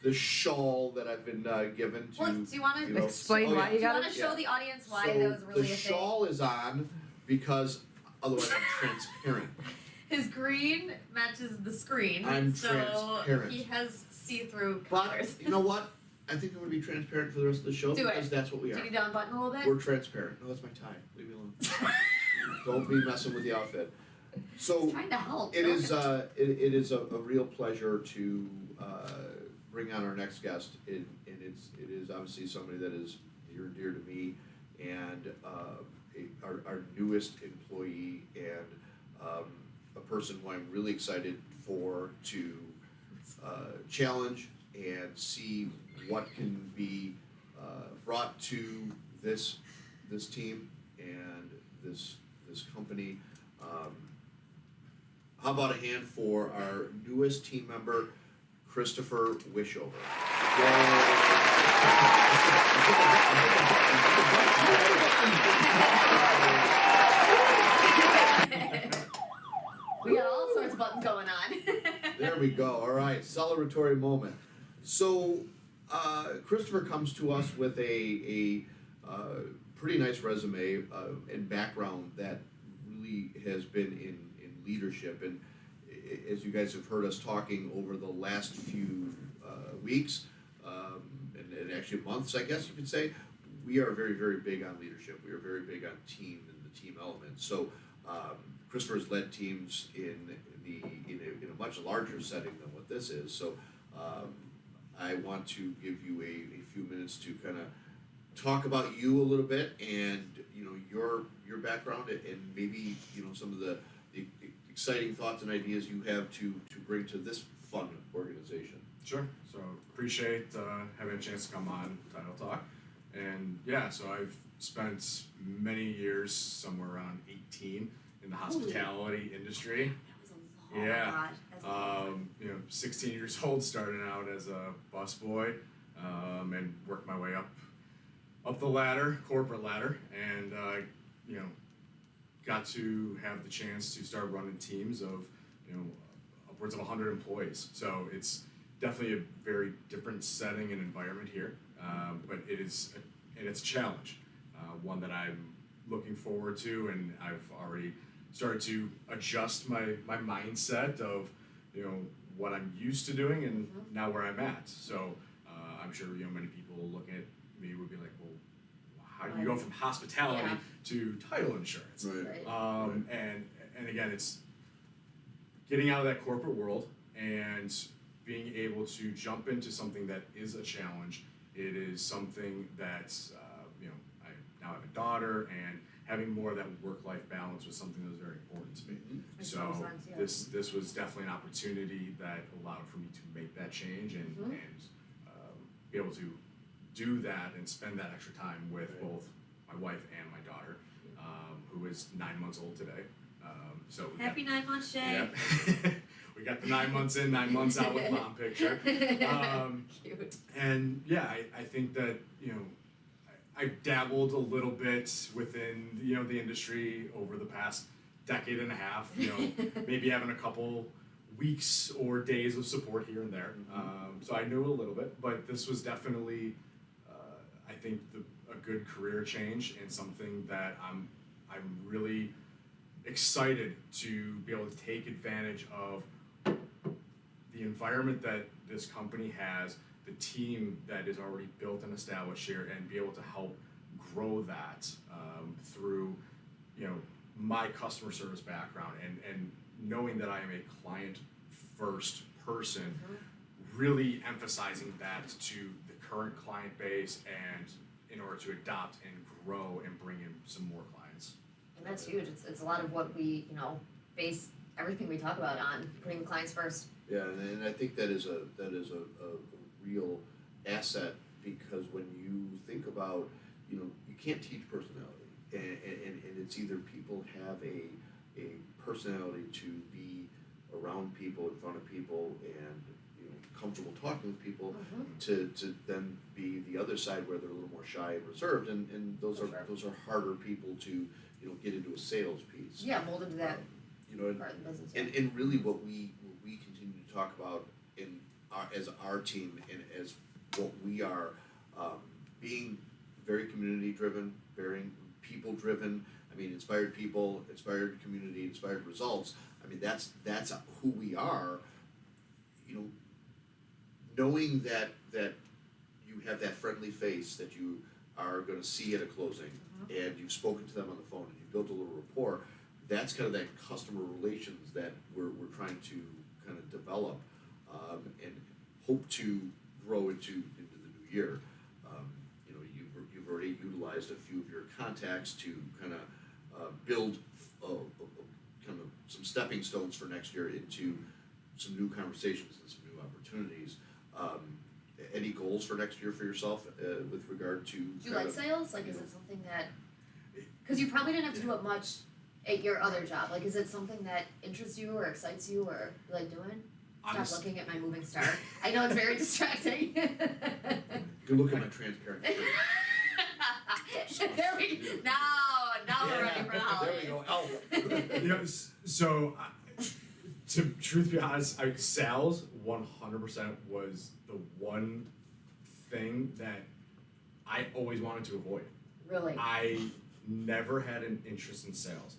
the shawl that I've been given to. Well, do you want to Explain why you do you got want it? to show Yeah. the audience why So that was really the a thing? shawl is on because otherwise I'm transparent. His green matches the screen, I'm so transparent. he has see-through But colors. you know what? I think I'm going to be transparent for the rest of the show Do it. because that's what we Do are. you need to unbutton a little bit? We're transparent. No, that's my tie. Leave me alone. Don't be messing with the outfit. So trying to help. it is it is a real pleasure to bring on our next guest, and it is obviously somebody that is near and dear to me, and our newest employee, and a person who I'm really excited for to challenge and see what can be brought to this team and this company. How about a hand for our newest team member, Christopher Wishover? We got all sorts of buttons going on. There we go. All right, celebratory moment. So, Christopher comes to us with a pretty nice resume and background that really has been in leadership. And as you guys have heard us talking over the last few weeks, and actually months, I guess you could say, we are very, very big on leadership. We are very big on team and the team element. So, Christopher's led teams in a much larger setting than what this is. So I want to give you a few minutes to kind of talk about you a little bit, and your background, and maybe some of the exciting thoughts and ideas you have to bring to this fun organization. Sure. So appreciate having a chance to come on Title Talk. And yeah, so I've spent many years, somewhere around 18, in the hospitality industry. That was a long Yeah. God, that's a long 16 years old, starting out as a busboy, and worked my way up the ladder, corporate ladder, and got to have the chance to start running teams of upwards of 100 employees. So it's definitely a very different setting and environment here, but it's a challenge, one that I'm looking forward to, and I've already started to adjust my mindset of what I'm used to doing and now where I'm at. So I'm sure many people looking at me would be like, well, how do you go from hospitality Yeah. to title insurance? Right. And again, it's getting out of that corporate world and being able to jump into something that is a challenge. It is something that I now have a daughter, and having more of that work-life balance was something that was very important to me. Makes So total sense, yeah. this was definitely an opportunity that allowed for me to make that change and be able to do that and spend that extra time with both my wife and my daughter, who is 9 months old today. So we Happy 9 months, Shay. yeah. We got the 9 months in, 9 months out with mom picture. Cute. And yeah, I think that I've dabbled a little bit within the industry over the past decade and a half. Maybe having a couple weeks or days of support here and there. So I knew a little bit, but this was definitely I think a good career change, and something that I'm really excited to be able to take advantage of the environment that this company has, the team that is already built and established here, and be able to help grow that through my customer service background, and knowing that I am a client first person, really emphasizing that to the current client base, and in order to adopt and grow and bring in some more clients. And that's huge. It's a lot of what we, base everything we talk about on, putting clients first. Yeah, and I think that is a real asset, because when you think about, you can't teach personality, and it's either people have a personality to be around people, in front of people, and comfortable talking with people, to then be the other side where they're a little more shy and reserved, and those For are sure. those are harder people to get into a sales piece. Yeah, mold into that And, part of the business. and really what we continue to talk about as our team, and as what we are, being very community driven, very people driven. I mean, inspired people, inspired community, inspired results. I mean, that's who we are. Knowing that you have that friendly face that you are going to see at a closing, and you've spoken to them on the phone, and you've built a little rapport. That's kind of that customer relations that we're trying to kind of develop, and hope to grow into the new year. You've already utilized a few of your contacts to kind of build kind of some stepping stones for next year into some new conversations and some new opportunities. Any goals for next year for yourself with regard to? Do you like sales? Like, is it something that, because you probably didn't have to do it much at your other job. Like, is it something that interests you or excites you or you like doing? Stop looking at my moving star. I know it's very distracting. You can look at my transparent. There we go. Now we're ready for the holidays. There we go, Elf. So to truth be honest, sales 100% was the one thing that I always wanted to avoid. Really? I never had an interest in sales,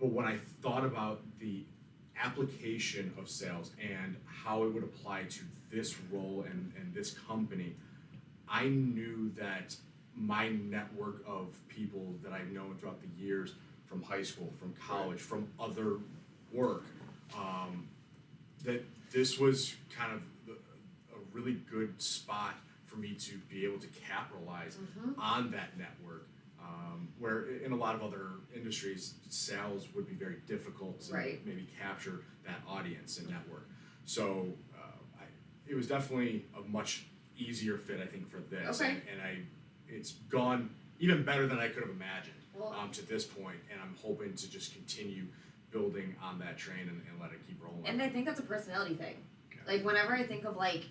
but when I thought about the application of sales and how it would apply to this role and this company, I knew that my network of people that I've known throughout the years, from high school, from college, from other work, that this was kind of a really good spot for me to be able to capitalize on that network. Where in a lot of other industries, sales would be very difficult to Right. maybe capture that audience and network. So it was definitely a much easier fit, I think, for this. Okay. And it's gone even better than I could have imagined Well- to this point, and I'm hoping to just continue building on that train and let it keep rolling. And I think that's a personality thing. Yeah. Like, whenever I think of, like,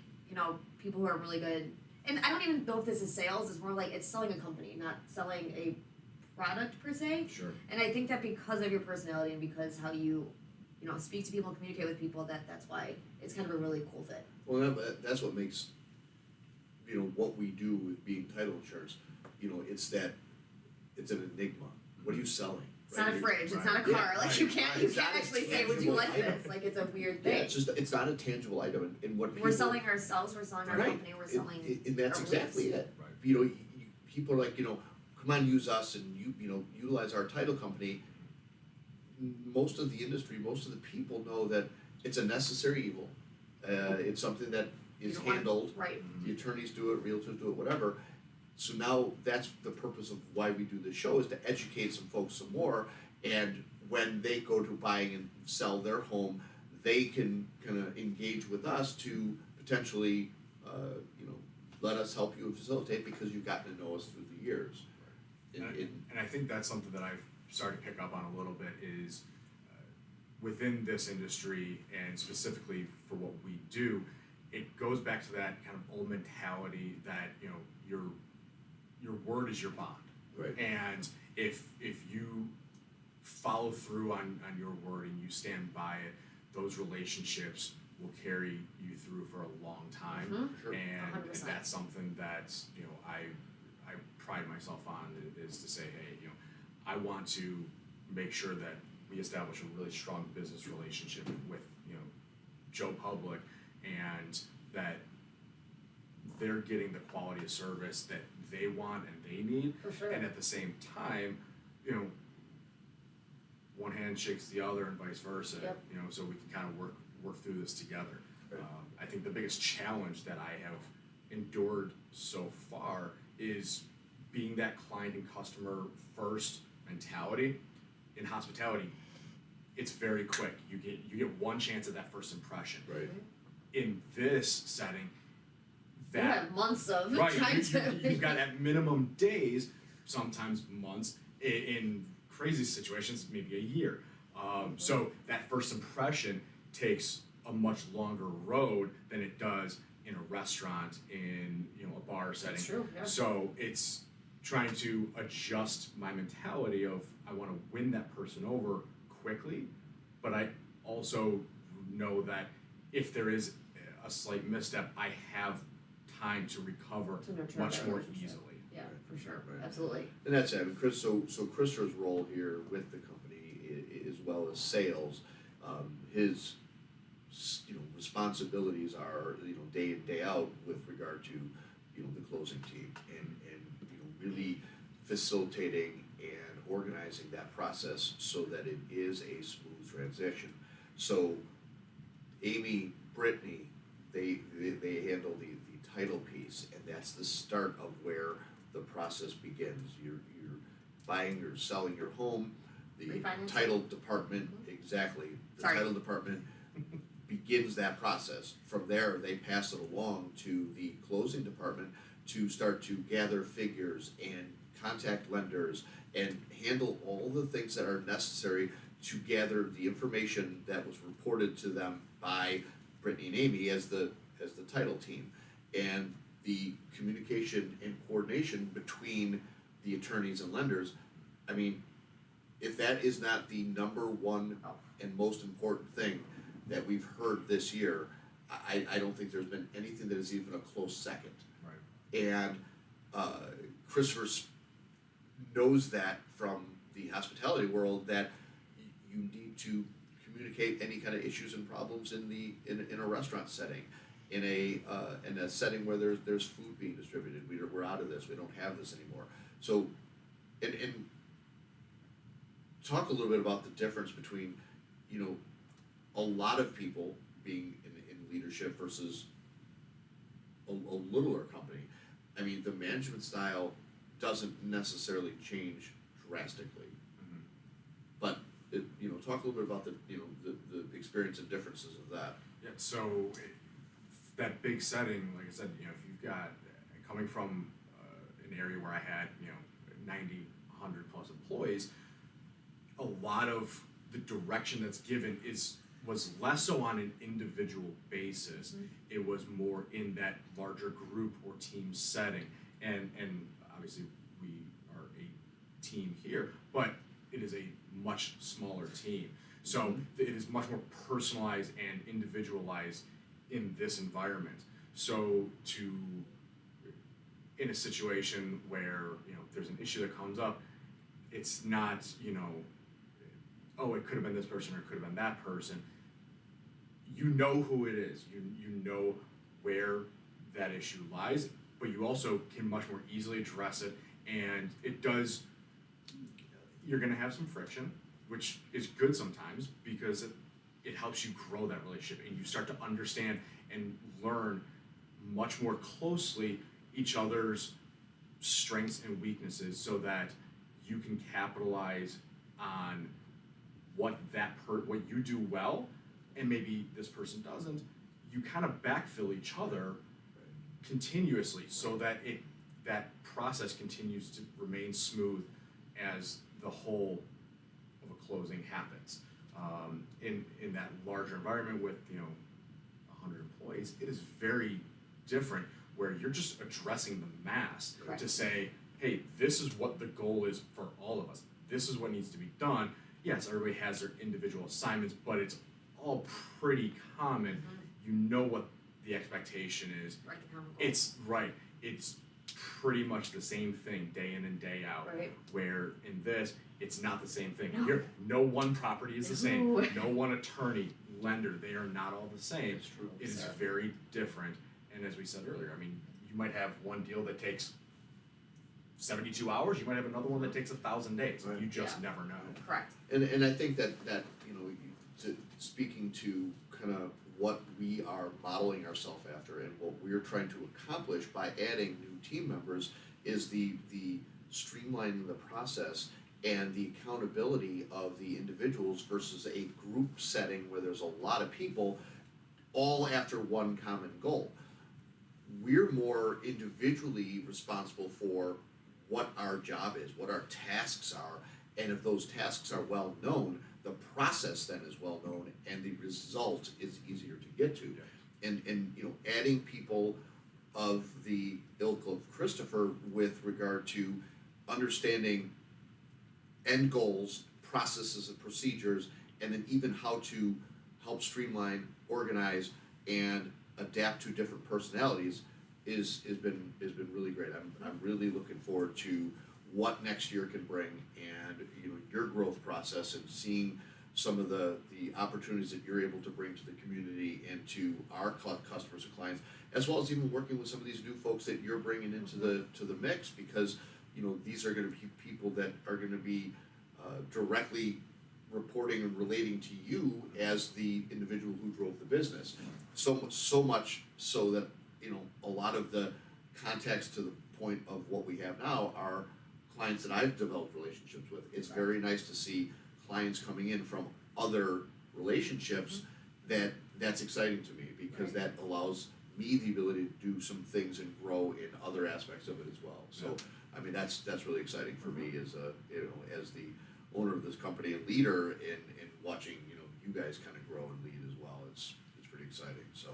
people who are really good, and I don't even know if this is sales, it's more like it's selling a company, not selling a product per se. Sure. And I think that because of your personality and because how you, speak to people and communicate with people, that's why it's kind of a really cool fit. Well, that's what makes, what we do with being title insurance. It's an enigma. What are you selling? It's not a fridge, it's Right. not a car. Yeah, like right, you can't right. you It's can't not a actually say, would you tangible like item. this? Like, it's a weird Yeah, thing. it's not a tangible item, and what people, We're selling ourselves, we're selling our Right. company, we're selling and that's our exactly beliefs. it. Right. People are like, come on, use us, and utilize our title company. Most of the industry, most of the people know that it's a necessary evil. It's something that You is don't wanna- handled. Right. The attorneys do it, realtors do it, whatever. So now that's the purpose of why we do this show, is to educate some folks some more. And when they go to buying and sell their home, they can kind of engage with us to potentially, let us help you facilitate, because you've gotten to know us through the years. And I think that's something that I've started to pick up on a little bit is within this industry, and specifically for what we do, it goes back to that kind of old mentality that your word is your bond. Right. And if you follow through on your word and you stand by it, those relationships will carry you through for a long time. Sure. And 100%. that's something that I pride myself on, is to say, hey, I want to make sure that we establish a really strong business relationship with Joe Public, and that they're getting the quality of service that they want and they need. For sure. And at the same time, one hand shakes the other and vice versa. Yep. So we can kind of work through this together. Right. I think the biggest challenge that I have endured so far is being that client and customer first mentality. In hospitality, it's very quick. You get one chance at that first impression. Right. In this setting, You that have months of right, trying to. you've got at minimum days, sometimes months, in crazy situations, maybe a year. So that first impression takes a much longer road than it does in a restaurant, in a bar setting. That's true, yeah. So it's trying to adjust my mentality of I want to win that person over quickly, but I also know that if there is a slight misstep, I have time to recover To nurture much that more relationship. easily. Yeah, for sure, Right. absolutely. And that's it. I mean, Chris. So Christopher's role here with the company, as well as sales, his responsibilities are day in day out with regard to the closing team and really facilitating and organizing that process so that it is a smooth transition. So Amy, Brittany, they handle the title piece, and that's the start of where the process begins. You're buying or selling your home. The Refinancing. title department, exactly. The Sorry. title department begins that process. From there, they pass it along to the closing department to start to gather figures and contact lenders and handle all the things that are necessary to gather the information that was reported to them by Brittany and Amy as the title team, and the communication and coordination between the attorneys and lenders. I mean, if that is not the number one and most important thing that we've heard this year, I don't think there's been anything that is even a close second. Right. And Christopher knows that from the hospitality world that you need to communicate any kind of issues and problems in a restaurant setting, in a setting where there's food being distributed. We're out of this. We don't have this anymore. So, and talk a little bit about the difference between a lot of people being in leadership versus a littler company. I mean, the management style doesn't necessarily change drastically, but talk a little bit about the experience and differences of that. Yeah, so that big setting, like I said, if you've got coming from an area where I had 90, 100 plus employees, a lot of the direction that's given was less so on an individual basis. Mm-hmm. It was more in that larger group or team setting, and obviously we are a team here, but it is a much smaller team. So it is much more personalized and individualized in this environment. So in a situation where there's an issue that comes up, it's not oh, it could have been this person or it could have been that person. You know who it is. You know where that issue lies, but you also can much more easily address it, and it does. You're going to have some friction, which is good sometimes because it helps you grow that relationship, and you start to understand and learn much more closely each other's strengths and weaknesses, so that you can capitalize on what you do well, and maybe this person doesn't. You kind of backfill each other continuously, so that that process continues to remain smooth as the whole of a closing happens. In that larger environment with 100 employees, it is very different, where you're just addressing the mass. Correct. To say, hey, this is what the goal is for all of us. This is what needs to be done. Yes, everybody has their individual assignments, but it's all pretty common. Mm-hmm. You know what the expectation is. Right, the common goal. It's right. It's pretty much the same thing day in and day out. Right. Where in this, it's not the same thing. No. No one property is the same. No. No one attorney, lender, they are not all the same. That's true. It is Sir. very different. And as we said earlier, I mean, you might have one deal that takes 72 hours. You might have another one that takes 1,000 days. Right. You just Yeah. never know. Correct. And I think that speaking to kind of what we are modeling ourselves after and what we're trying to accomplish by adding new team members is the streamlining the process and the accountability of the individuals versus a group setting where there's a lot of people all after one common goal. We're more individually responsible for what our job is, what our tasks are, and if those tasks are well known, the process then is well known and the result is easier to get to. And you know, adding people of the ilk of Christopher with regard to understanding end goals, processes and procedures, and then even how to help streamline, organize, and adapt to different personalities is been really great. I'm really looking forward to what next year can bring, and you know, your growth process and seeing some of the opportunities that you're able to bring to the community and to our customers and clients, as well as even working with some of these new folks that you're bringing into the mix, because you know, these are going to be people that are going to be directly reporting and relating to you as the individual who drove the business. So much so that, you know, a lot of the context to the point of what we have now are clients that I've developed relationships with. It's very nice to see clients coming in from other relationships. That's exciting to me, because that allows me the ability to do some things and grow in other aspects of it as well. So I mean, that's really exciting for me as a, you know, as the owner of this company and leader in watching, you know, you guys kind of grow and lead as well. It's pretty exciting. So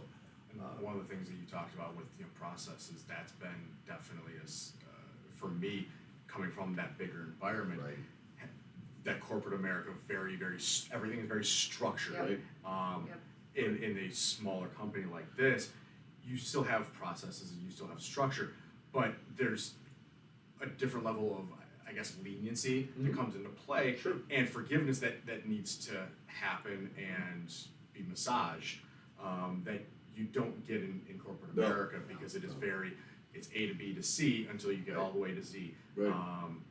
And one of the things that you talked about with, you know, processes, that's been definitely for me, coming from that bigger environment, right, that corporate America, everything is very structured. Yep. Right? In a smaller company like this, you still have processes and you still have structure, but there's a different level of, I guess, leniency that comes into play, Sure. and forgiveness that needs to happen and be massaged, that you don't get in corporate No. America, because it is it's A to B to C until you get all the way to Z, Right.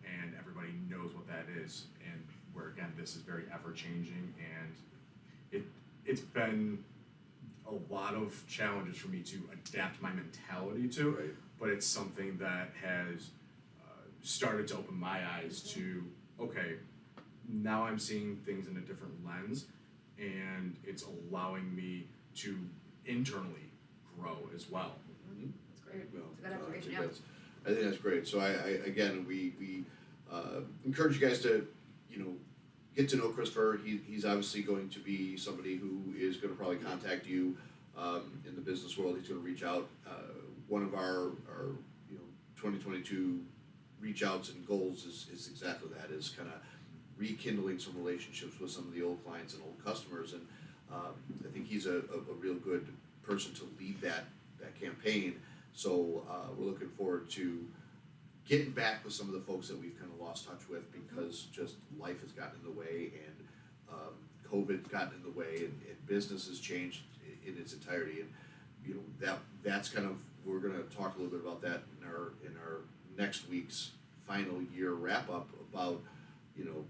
and everybody knows what that is, and where again, this is very ever changing, and it's been a lot of challenges for me to adapt my mentality to, right, but it's something that has started to open my eyes to, okay, now I'm seeing things in a different lens, and it's allowing me to internally grow as well. That's great. Well, It's a good observation. I think that's great. So I again, we encourage you guys to, you know, get to know Christopher. He's obviously going to be somebody who is going to probably contact you in the business world. He's going to reach out. One of our 2022 reach outs and goals is exactly that, is kind of rekindling some relationships with some of the old clients and old customers, and I think he's a real good person to lead that campaign. So we're looking forward to getting back with some of the folks that we've kind of lost touch with, because just life has gotten in the way, and COVID's gotten in the way, and business has changed in its entirety, and you know, that's kind of, we're going to talk a little bit about that in our next week's final year wrap up, about, you know,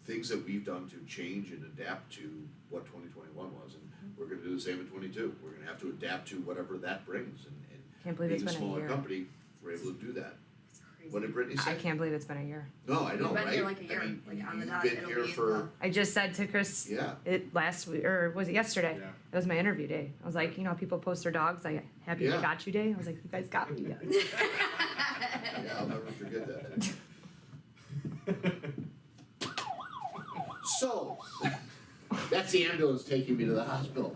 things that we've done to change and adapt to what 2021 was, and we're going to do the same in 22. We're going to have to adapt to whatever that brings, and Can't believe being it's a been a smaller year. company, we're able to do that. It's crazy. What did Brittany say? I can't believe it's been a year. No, I know, You've been right? here like a year, I mean, like on the you've dot. been It'll here be for, I just said to Chris yeah, it last week, or was it yesterday? Yeah. It was my interview day. I was like, you know, how people post their dogs, like, happy I Yeah. got you day. I was like, you guys got me. yeah, I'll never forget that. So, that's the ambulance taking me to the hospital.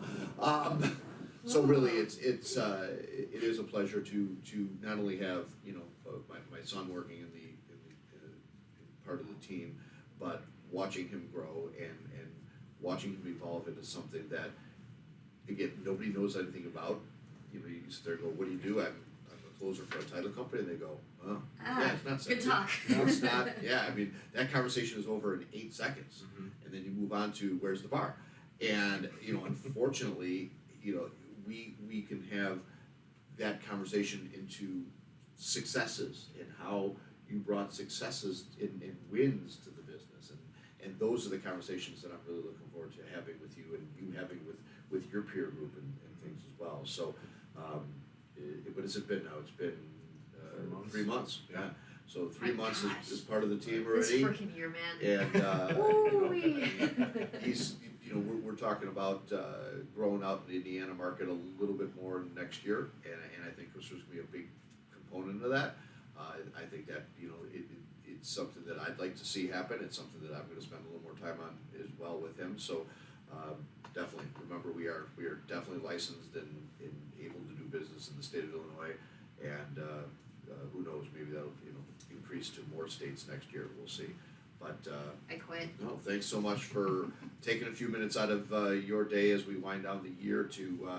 So really, it is a pleasure to not only have, you know, my son working in part of the team, but watching him grow and watching him evolve into something that, again, nobody knows anything about. You know, you sit there and go, what do you do? I'm a closer for a title company, and they go, oh, yeah, it's not Good sexy. talk. No, it's not. Yeah, I mean, that conversation is over in 8 seconds, and then you move on to where's the bar, and you know, unfortunately, you know, we can have that conversation into successes and how you brought successes and wins to the business, and those are the conversations that I'm really looking forward to having with you, and you having with your peer group and things as well. So, what has it been now? It's been months. 3 months, yeah. So 3 My months gosh. is part of the team This already. freaking year, man. And, Ooh-wee. he's, we're talking about growing out in the Indiana market a little bit more next year, and I think this is gonna be a big component of that. I think that, it's something that I'd like to see happen. It's something that I'm gonna spend a little more time on as well with him. So definitely, remember, we are definitely licensed and able to do business in the state of Illinois, and who knows, maybe that'll increase to more states next year. We'll see. But I quit. no, thanks so much for taking a few minutes out of your day as we wind down the year to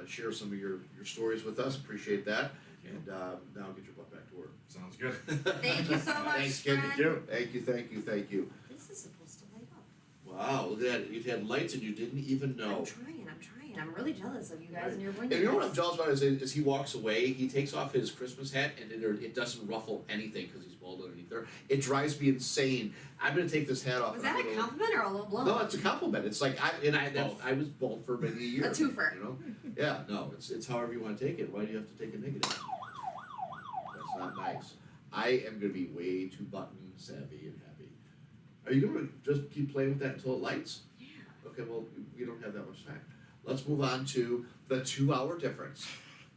share some of your stories with us. Appreciate that. And now get your butt back to work. Sounds good. Thank you so much, Thanks, kid. friend. Thank you. This is supposed to light up. Wow, look at that. You had lights and you didn't even know. I'm trying. I'm really jealous of you guys and your blinking. And you know what I'm jealous about is he walks away, he takes off his Christmas hat, and it doesn't ruffle anything because he's bald underneath there. It drives me insane. I'm gonna take this hat off. Was and I'm that a gonna- compliment or a low blow? No, it's a compliment. It's like I was bald for maybe a year. A twofer. Yeah, no, it's however you want to take it. Why do you have to take a negative? That's not nice. I am gonna be way too button savvy and happy. Are you gonna just keep playing with that until it lights? Yeah. Okay, well, we don't have that much time. Let's move on to the 2-hour difference.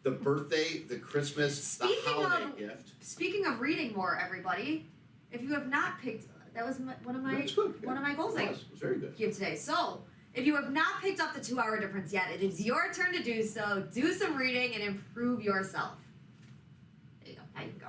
The birthday, the Christmas, Speaking the holiday of- gift. Speaking of reading more, everybody, if you have not picked, that was one of my That's good. Yeah, one of my goals I it was very good. give today. So, if you have not picked up the 2-hour difference yet, it is your turn to do so. Do some reading and improve yourself. There you go. Now you can go.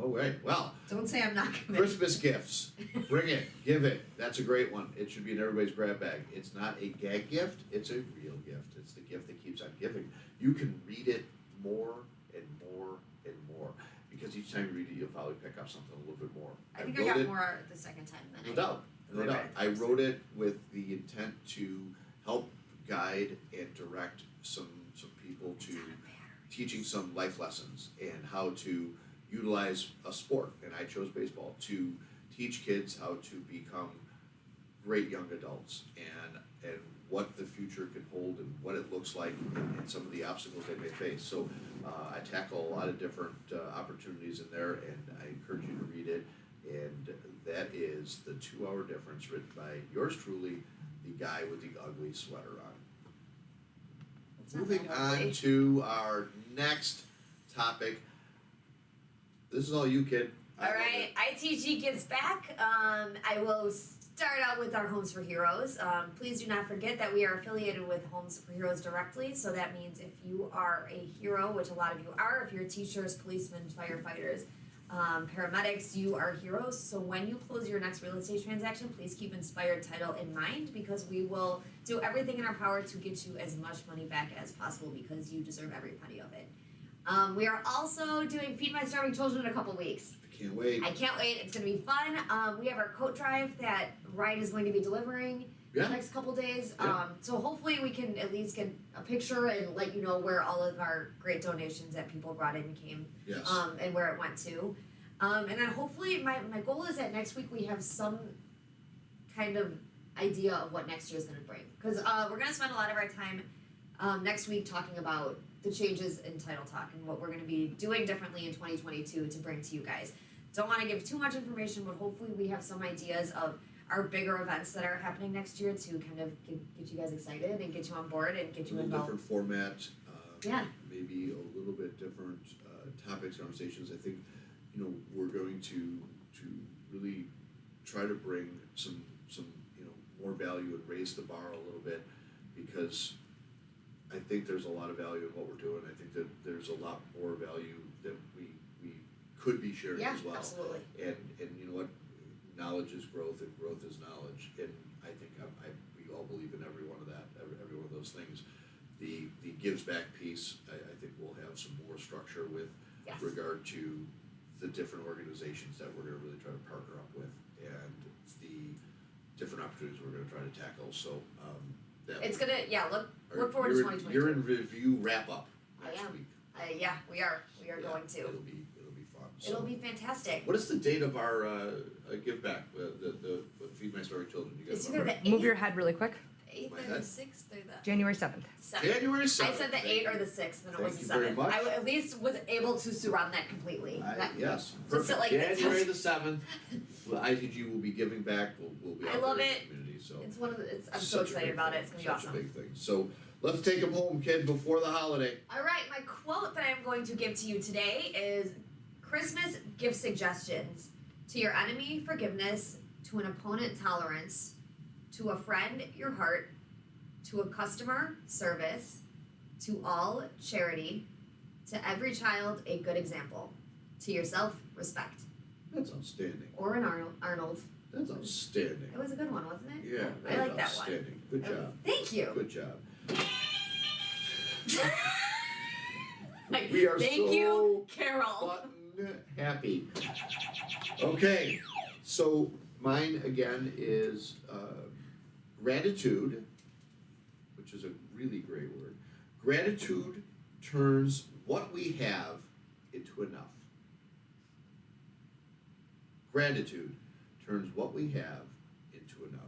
Oh, wait. Well, Don't say I'm not committed. Christmas gifts. Bring it. Give it. That's a great one. It should be in everybody's grab bag. It's not a gag gift. It's a real gift. It's the gift that keeps on giving. You can read it more and more and more. Because each time you read it, you'll probably pick up something a little bit more. I think I wrote got it- more the second time than No I doubt, no I doubt. read it I first. wrote it with the intent to help guide and direct some people to teaching some life lessons and how to utilize a sport. And I chose baseball to teach kids how to become great young adults and what the future can hold and what it looks like and some of the obstacles they may face. So I tackle a lot of different opportunities in there, and I encourage you to read it. And that is The 2-Hour Difference, written by yours truly, the guy with the ugly sweater on. It's not Moving that on ugly. to our next topic. This is all you, kid. I All love right, ITG gives back. I will start out with our Homes for Heroes. Please do not forget that we are affiliated with Homes for Heroes directly. So that means if you are a hero, which a lot of you are, if you're teachers, policemen, firefighters, paramedics, you are heroes. So when you close your next real estate transaction, please keep Inspired Title in mind, because we will do everything in our power to get you as much money back as possible, because you deserve every penny of it. We are also doing Feed My Starving Children in a couple weeks. I can't wait. I can't wait. It's going to be fun. We have our coat drive that Ryan is going to be delivering Yeah. the next couple days. Yeah. So hopefully we can at least get a picture and let you know where all of our great donations that people brought in came, Yes. and where it went to. And then hopefully my goal is that next week we have some kind of idea of what next year is going to bring. Because we're going to spend a lot of our time next week talking about the changes in Title Talk and what we're going to be doing differently in 2022 to bring to you guys. Don't want to give too much information, but hopefully we have some ideas of our bigger events that are happening next year to kind of get you guys excited and get you on board and get A you little involved. different format. Yeah. Maybe a little bit different topics, conversations. I think, we're going to really try to bring some more value and raise the bar a little bit, because I think there's a lot of value in what we're doing. I think that there's a lot more value that we could be sharing Yeah, as well. absolutely. And you know what? Knowledge is growth, and growth is knowledge. And I think we all believe in every one of that, every one of those things. The gives back piece, I think we'll have some more structure with Yes. regard to the different organizations that we're going to really try to partner up with, and the different opportunities we're going to try to tackle. So that It's gonna look or forward to you're 2022. You're in review wrap up I next am. week. Yeah, we are Yeah, going to. It'll be fun. So, It'll be fantastic. what is the date of our give back? The Feed My Starving Children. You guys It's either remember? the Move 8th, your head really quick. 8th my either the head. 6th or the January 7th. 7th. January 7th. I said the 8th or the 6th, and it was Thank the you very 7th. much. I at least was able to surround that completely. Yes, Just perfect. like January the 7th, well, ITG will be giving back. We'll be I out love there in it. the community. So It's one of the. I'm so such a excited big about thing, it. It's gonna be such awesome. a big thing. So let's take them home, kid, before the holiday. All right, my quote that I'm going to give to you today is Christmas gift suggestions. To your enemy, forgiveness. To an opponent, tolerance. To a friend, your heart. To a customer, service. To all, charity. To every child, a good example. To yourself, respect. That's outstanding. Or an Arnold. That's outstanding. It was a good one, wasn't it? Yeah, I like that one. outstanding. Good job. Thank you. Good job. We are Thank so you, Carol. button happy. Okay, so mine again is gratitude, which is a really great word. Gratitude turns what we have into enough. Gratitude turns what we have into enough.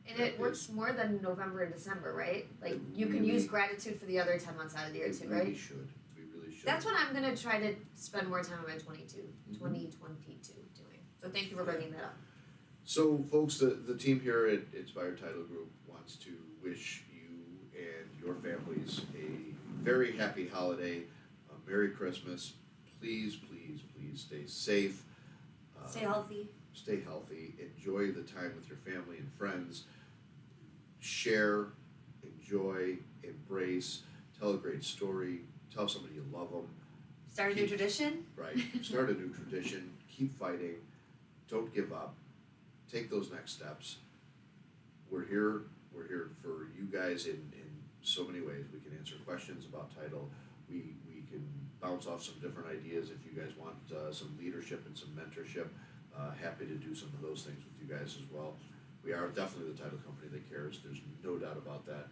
And it works more than November and December, right? Like It you can really- use gratitude for the other 10 months out of the year We too, really right? should. We really should. That's what I'm gonna try to spend more time in my Mm-hmm. 2022 doing. So thank you for bringing that up. So, folks, the team here at Inspired Title Group wants to wish you and your families a very happy holiday, a Merry Christmas. Please, please, please stay safe. Stay healthy. Stay healthy. Enjoy the time with your family and friends. Share, enjoy, embrace, tell a great story, tell somebody you love them. Start a new tradition. Right. Start a new tradition. Keep fighting. Don't give up. Take those next steps. We're here. We're here for you guys in so many ways. We can answer questions about title. We can bounce off some different ideas if you guys want some leadership and some mentorship. Happy to do some of those things with you guys as well. We are definitely the title company that cares. There's no doubt about that.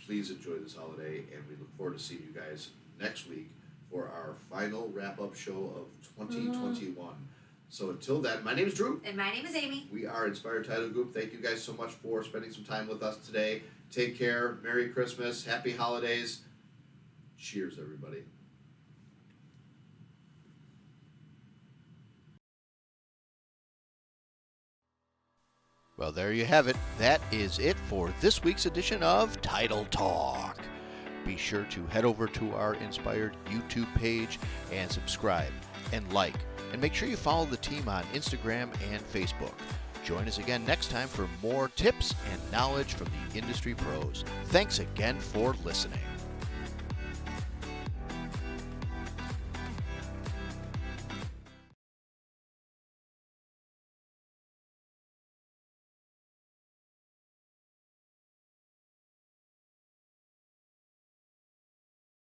Please enjoy this holiday, and we look forward to seeing you guys next week for our final wrap-up show of 2021. So until then, my name is Drew. And my name is Amy. We are Inspired Title Group. Thank you guys so much for spending some time with us today. Take care. Merry Christmas. Happy holidays. Cheers, everybody. Well, there you have it. That is it for this week's edition of Title Talk. Be sure to head over to our Inspired YouTube page and subscribe and like. And make sure you follow the team on Instagram and Facebook. Join us again next time for more tips and knowledge from the industry pros. Thanks again for listening.